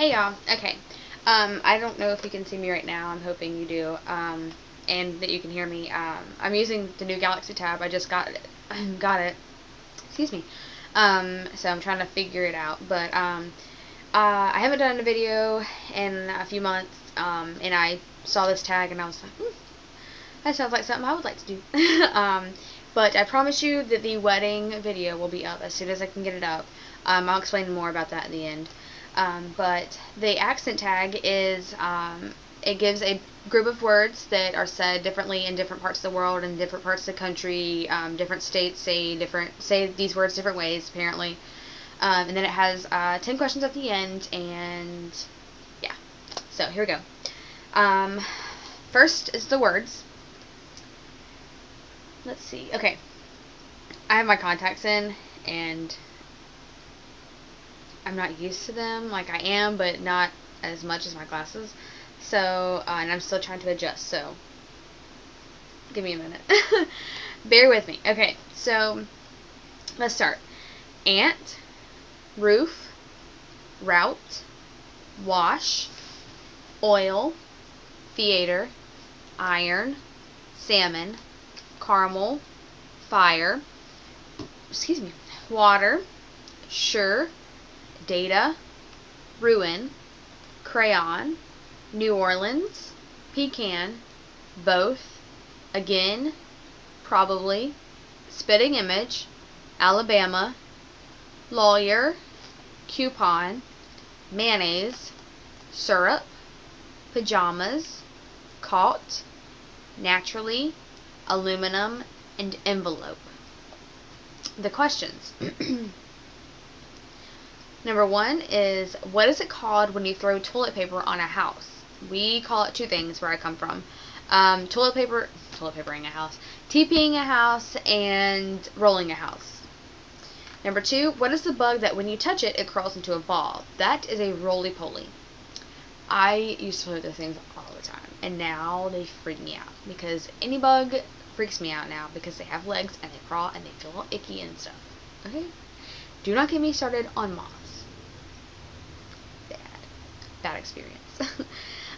Hey y'all. Okay. I don't know if you can see me right now. I'm hoping you do. And that you can hear me. I'm using the new Galaxy tab. I just got it. Got it. Excuse me. So I'm trying to figure it out. But I haven't done a video in a few months. And I saw this tag and I was like, that sounds like something I would like to do. But I promise you that the wedding video will be up as soon as I can get it up. I'll explain more about that in the end. But the accent tag is, it gives a group of words that are said differently in different parts of the world and different parts of the country. Different states say these words different ways, apparently. And then it has 10 questions at the end, and yeah. So here we go. First is the words. Let's see. Okay. I have my contacts in, and I'm not used to them. Like, I am, but not as much as my glasses. So, and I'm still trying to adjust, so give me a minute. Bear with me. Okay, so let's start. Ant, roof, route, wash, oil, theater, iron, salmon, caramel, fire, excuse me, water, sure, data, ruin, crayon, New Orleans, pecan, both, again, probably, spitting image, Alabama, lawyer, coupon, mayonnaise, syrup, pajamas, caught, naturally, aluminum, and envelope. The questions. Number 1 is, what is it called when you throw toilet paper on a house? We call it two things where I come from. Toilet papering a house, TPing a house, and rolling a house. Number 2, what is the bug that when you touch it, it curls into a ball? That is a roly-poly. I used to play with those things all the time, and now they freak me out, because any bug freaks me out now, because they have legs, and they crawl, and they feel all icky and stuff. Okay? Do not get me started on moths. Bad experience.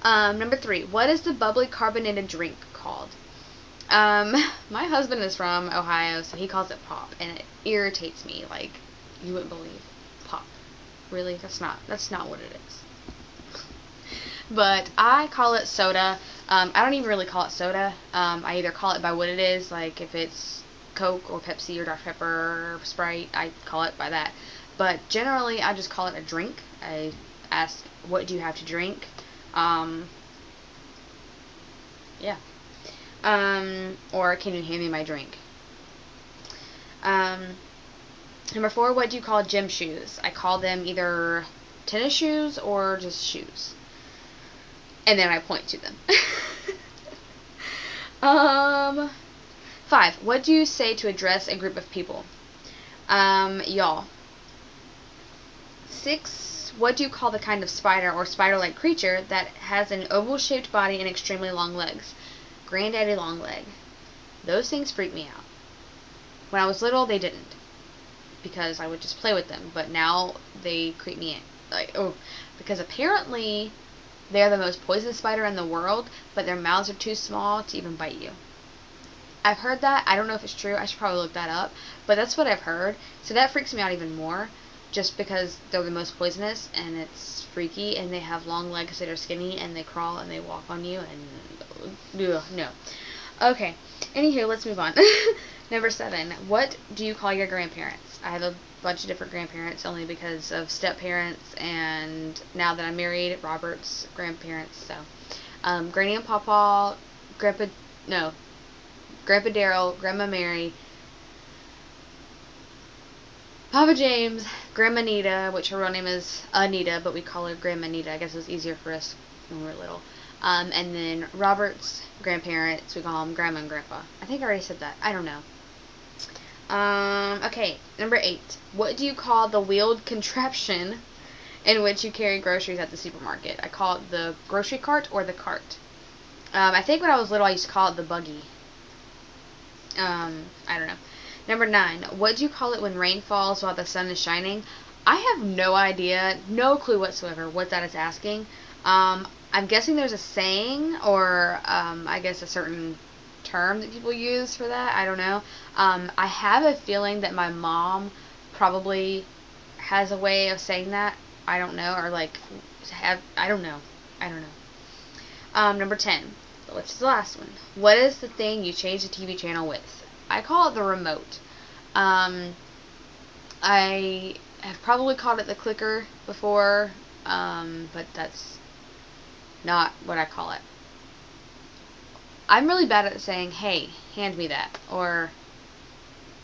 Number 3, what is the bubbly carbonated drink called? My husband is from Ohio, so he calls it pop, and it irritates me like you wouldn't believe. Pop. Really? That's not what it is. But I call it soda. I don't even really call it soda. I either call it by what it is, like if it's Coke or Pepsi or Dr. Pepper or Sprite, I call it by that. But generally, I just call it a drink. I ask, what do you have to drink? Yeah. Or can you hand me my drink? Number 4, what do you call gym shoes? I call them either tennis shoes or just shoes. And then I point to them. 5, what do you say to address a group of people? Y'all. 6, what do you call the kind of spider or spider-like creature that has an oval-shaped body and extremely long legs? Granddaddy long leg. Those things freak me out. When I was little, they didn't, because I would just play with them, but now they creep me in. Like, oh, because apparently they're the most poisonous spider in the world, but their mouths are too small to even bite you. I've heard that. I don't know if it's true. I should probably look that up, but that's what I've heard. So that freaks me out even more, just because they're the most poisonous, and it's freaky, and they have long legs that are skinny, and they crawl, and they walk on you, and ugh, no. Okay, anywho, let's move on. Number 7, what do you call your grandparents? I have a bunch of different grandparents, only because of step-parents, and now that I'm married, Robert's grandparents, so. Granny and Pawpaw, Grandpa Daryl, Grandma Mary, Papa James, Grandma Nita, which her real name is Anita, but we call her Grandma Nita. I guess it was easier for us when we were little. And then Robert's grandparents, we call them Grandma and Grandpa. I think I already said that. I don't know. Okay, number 8. What do you call the wheeled contraption in which you carry groceries at the supermarket? I call it the grocery cart or the cart. I think when I was little, I used to call it the buggy. I don't know. Number 9, what do you call it when rain falls while the sun is shining? I have no idea, no clue whatsoever what that is asking. I'm guessing there's a saying or I guess a certain term that people use for that. I don't know. I have a feeling that my mom probably has a way of saying that. I don't know, or like I don't know. I don't know. Number 10, which is the last one. What is the thing you change the TV channel with? I call it the remote. I have probably called it the clicker before, but that's not what I call it. I'm really bad at saying, hey, hand me that, or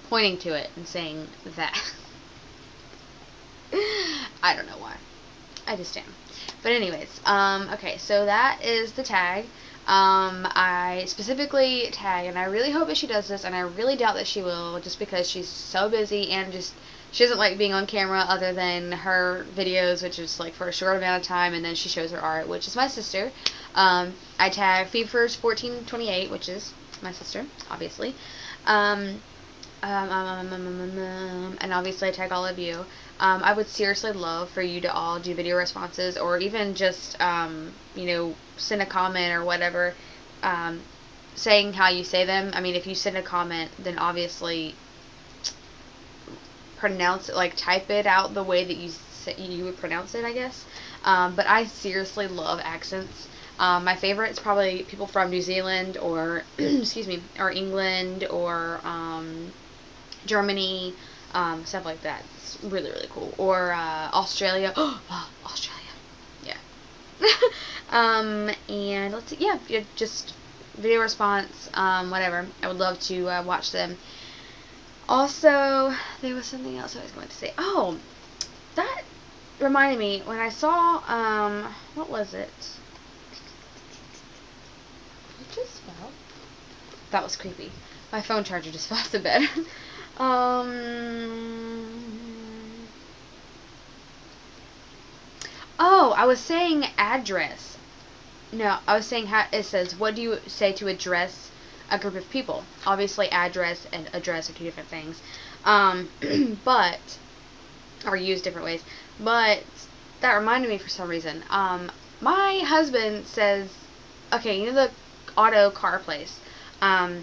pointing to it and saying that. I don't know why. I just am. But anyways, okay, so that is the tag. I specifically tag, and I really hope that she does this, and I really doubt that she will, just because she's so busy and just she doesn't like being on camera other than her videos, which is like for a short amount of time, and then she shows her art, which is my sister. I tag Fever's1428, which is my sister, obviously. And obviously I tag all of you. I would seriously love for you to all do video responses, or even just, you know, send a comment or whatever, saying how you say them. I mean, if you send a comment, then obviously pronounce it, like type it out the way that you would pronounce it, I guess. But I seriously love accents. My favorite is probably people from New Zealand or excuse me, or England or Germany, stuff like that. It's really, really cool. Or Australia. Oh, Australia. Yeah. And let's see. Yeah, just video response, whatever. I would love to watch them. Also, there was something else I was going to say. Oh, that reminded me when I saw, what was it? It just fell. That was creepy. My phone charger just fell off the bed. Oh, I was saying address. No, I was saying how it says, what do you say to address a group of people? Obviously, address and address are two different things. But, or used different ways. But, that reminded me for some reason. My husband says, okay, you know the auto car place? I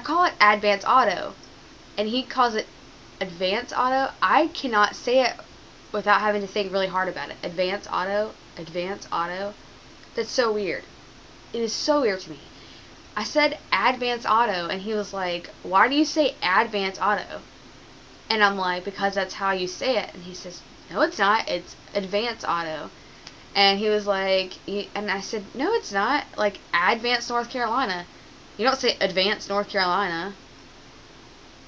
call it Advance Auto. And he calls it Advance Auto. I cannot say it without having to think really hard about it. Advance Auto. Advance Auto. That's so weird. It is so weird to me. I said Advance Auto, and he was like, why do you say Advance Auto? And I'm like, because that's how you say it. And he says, no, it's not. It's Advance Auto. And he was like, and I said, no, it's not. Like, Advance North Carolina. You don't say Advance North Carolina.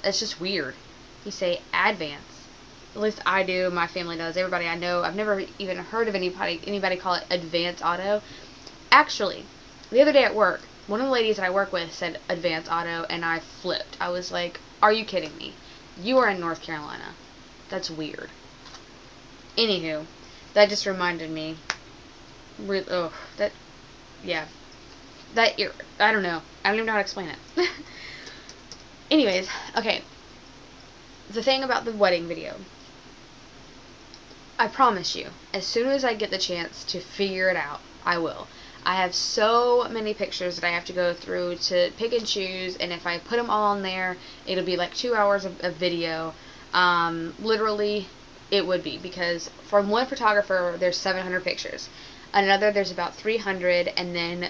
It's just weird. You say Advance. At least I do. My family does. Everybody I know. I've never even heard of anybody call it Advance Auto. Actually, the other day at work, one of the ladies that I work with said Advance Auto, and I flipped. I was like, are you kidding me? You are in North Carolina. That's weird. Anywho, that just reminded me. Yeah. I don't know. I don't even know how to explain it. Anyways, okay. The thing about the wedding video. I promise you, as soon as I get the chance to figure it out, I will. I have so many pictures that I have to go through to pick and choose, and if I put them all on there, it'll be like 2 hours of video. Literally, it would be, because from one photographer, there's 700 pictures. Another, there's about 300, and then,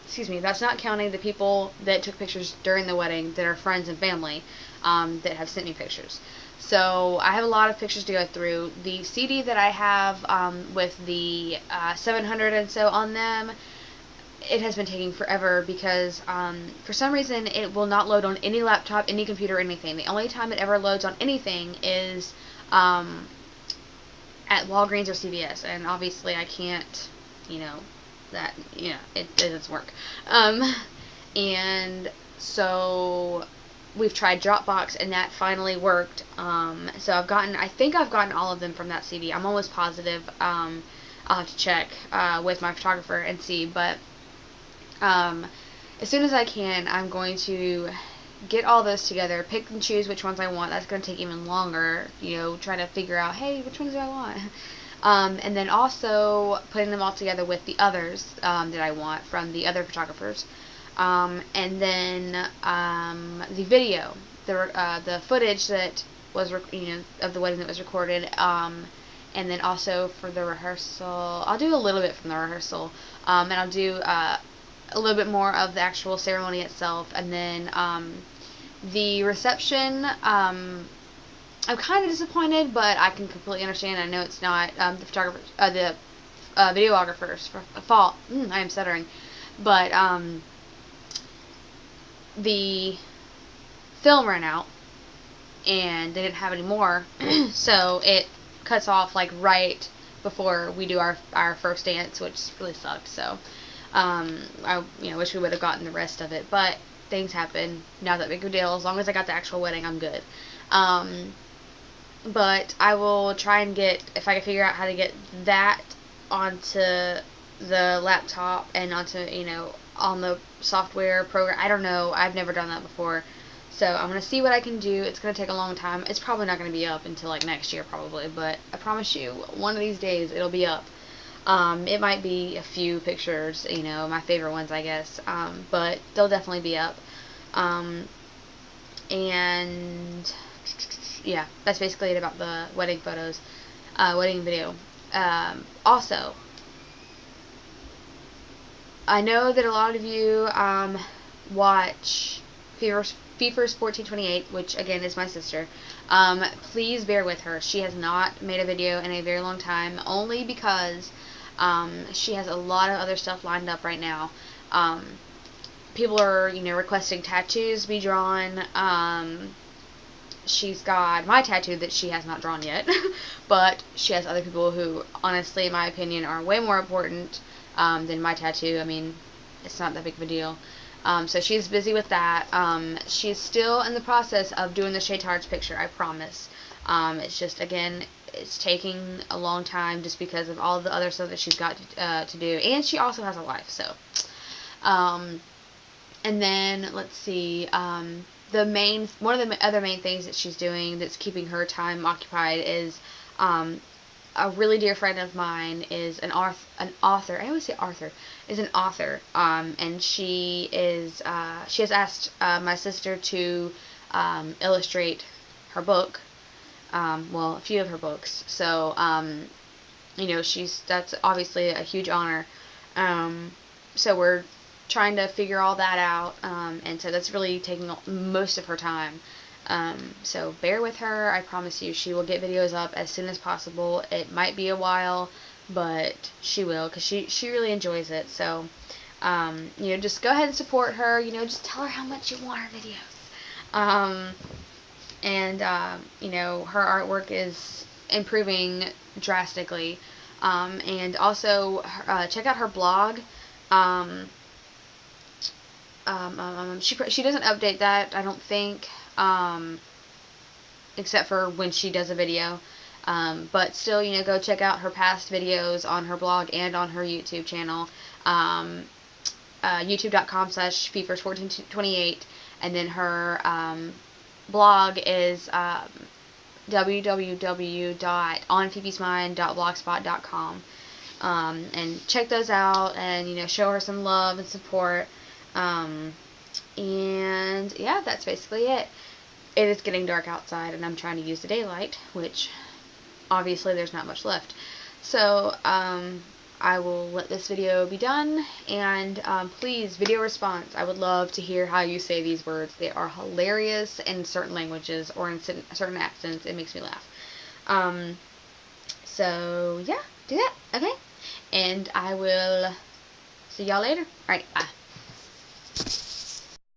excuse me, that's not counting the people that took pictures during the wedding that are friends and family, that have sent me pictures. So I have a lot of pictures to go through. The CD that I have with the 700 and so on them, it has been taking forever because for some reason it will not load on any laptop, any computer, anything. The only time it ever loads on anything is at Walgreens or CVS, and obviously I can't, it doesn't work. And so we've tried Dropbox, and that finally worked. So I think I've gotten all of them from that CD. I'm almost positive. I'll have to check with my photographer and see, but as soon as I can, I'm going to get all those together, pick and choose which ones I want. That's going to take even longer, trying to figure out, hey, which ones do I want? And then also putting them all together with the others that I want from the other photographers. And then the video, the footage that was of the wedding that was recorded, and then also for the rehearsal, I'll do a little bit from the rehearsal, and I'll do a little bit more of the actual ceremony itself, and then the reception. I'm kind of disappointed, but I can completely understand. I know it's not the photographer's, the videographer's fault. I am stuttering, but the film ran out, and they didn't have any more, so it cuts off like right before we do our first dance, which really sucked. So I wish we would have gotten the rest of it, but things happen. Not that big of a deal. As long as I got the actual wedding, I'm good. But I will try and if I can figure out how to get that onto the laptop and onto, on the software program. I don't know. I've never done that before. So I'm going to see what I can do. It's going to take a long time. It's probably not going to be up until like next year probably, but I promise you, one of these days it'll be up. It might be a few pictures, my favorite ones, I guess, but they'll definitely be up. And yeah, that's basically it about the wedding photos, wedding video. Also, I know that a lot of you watch Fever's 1428, which again is my sister. Please bear with her. She has not made a video in a very long time, only because she has a lot of other stuff lined up right now. People are, requesting tattoos be drawn. She's got my tattoo that she has not drawn yet, but she has other people who, honestly, in my opinion, are way more important than my tattoo. I mean, it's not that big of a deal. So she's busy with that. She's still in the process of doing the Shay Tards picture, I promise. It's just, again, it's taking a long time just because of all the other stuff that she's got to do. And she also has a life, so. And then, let's see, one of the other main things that she's doing that's keeping her time occupied is, a really dear friend of mine is an author. I always say Arthur is an author, and she has asked my sister to illustrate her book. Well, a few of her books. So, that's obviously a huge honor. So we're trying to figure all that out, and so that's really taking most of her time. So bear with her. I promise you she will get videos up as soon as possible. It might be a while, but she will, because she really enjoys it. So, just go ahead and support her. Just tell her how much you want her videos. And her artwork is improving drastically. And also, check out her blog. She doesn't update that, I don't think, except for when she does a video. But still, go check out her past videos on her blog and on her YouTube channel. youtube.com/fevers1428, and then her blog is www.onphoebesmind.blogspot.com. And check those out, and show her some love and support. And yeah, that's basically it. It is getting dark outside, and I'm trying to use the daylight, which obviously there's not much left. So I will let this video be done, and please, video response. I would love to hear how you say these words. They are hilarious in certain languages or in certain accents. It makes me laugh. So yeah, do that, okay? And I will see y'all later. Alright, bye.